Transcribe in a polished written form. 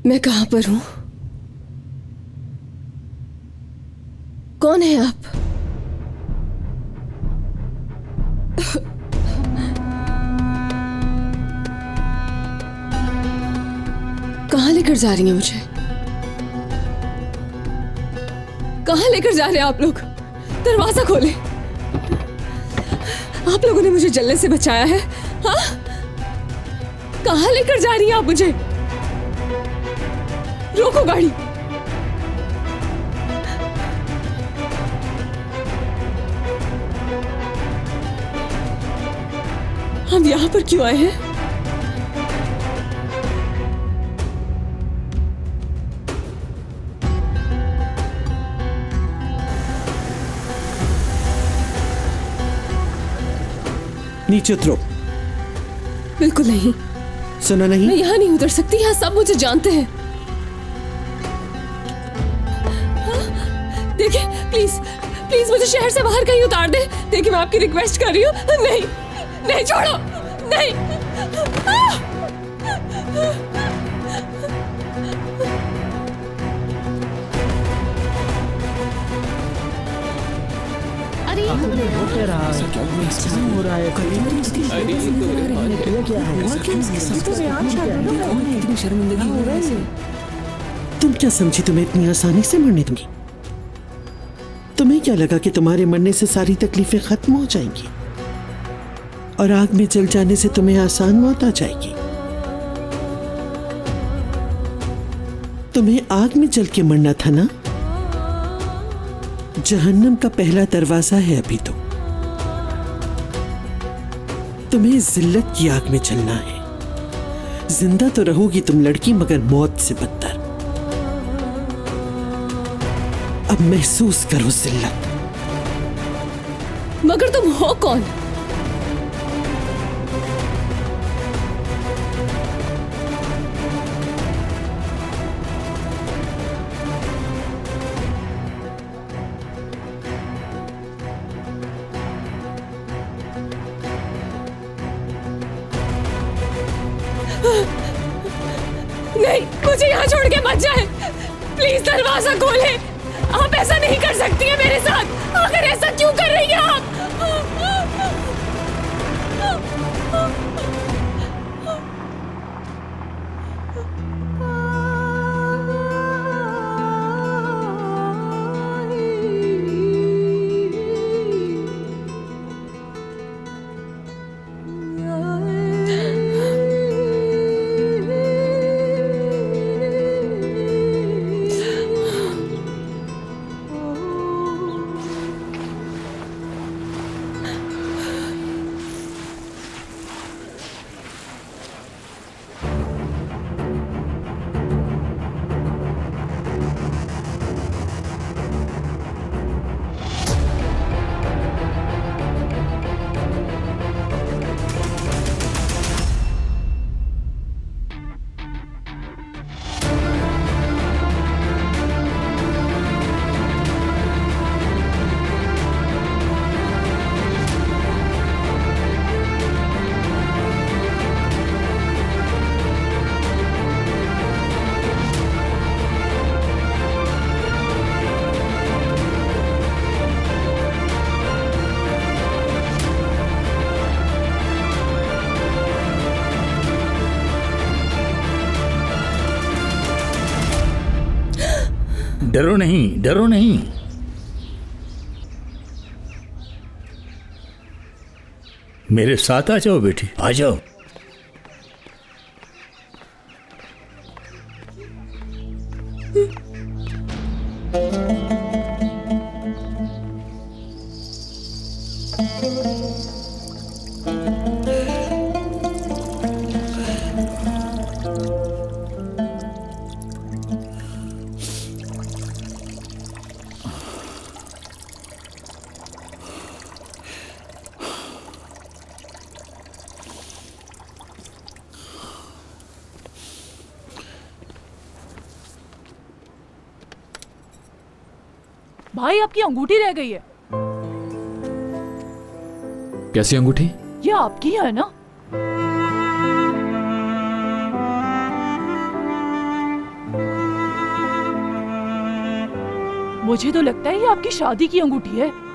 मैं कहां पर हूं? कौन है आप? कहां लेकर जा रही हैं मुझे? कहां लेकर जा रहे हैं आप लोग? दरवाजा खोले। आप लोगों ने मुझे जलने से बचाया है। हाँ? कहां लेकर जा रही हैं आप मुझे? रोको गाड़ी। हम यहां पर क्यों आए हैं? नीचे उतरो। बिल्कुल नहीं। सुना नहीं? मैं यहाँ नहीं उतर सकती। यहाँ सब मुझे जानते हैं। देखिए प्लीज प्लीज मुझे शहर से बाहर कहीं उतार दे। देखिए मैं आपकी रिक्वेस्ट कर रही हूँ। नहीं नहीं छोड़ो। नहीं। अरे हो रहा है। शर्मिंदगी हो रही है। तुम क्या समझी तुम्हें इतनी आसानी से मरने दूंगी? तुम्हें क्या लगा कि तुम्हारे मरने से सारी तकलीफें खत्म हो जाएंगी और आग में जल जाने से तुम्हें आसान मौत आ जाएगी? तुम्हें आग में जल के मरना था ना? जहन्नम का पहला दरवाजा है अभी तो। तुम्हें जिल्लत की आग में जलना है। जिंदा तो रहोगी तुम लड़की, मगर मौत से बदतर। अब महसूस करो जिल्लत। मगर तुम हो कौन? नहीं, मुझे यहाँ छोड़ के मत जाए। प्लीज दरवाजा खोले। आप ऐसा नहीं कर सकती हैं मेरे साथ। आखिर ऐसा क्यों कर रही हैं आप? डरो नहीं, डरो नहीं। मेरे साथ आ जाओ बेटी, आ जाओ। भाई आपकी अंगूठी रह गई है। कैसी अंगूठी? ये आपकी है ना? मुझे तो लगता है ये आपकी शादी की अंगूठी है।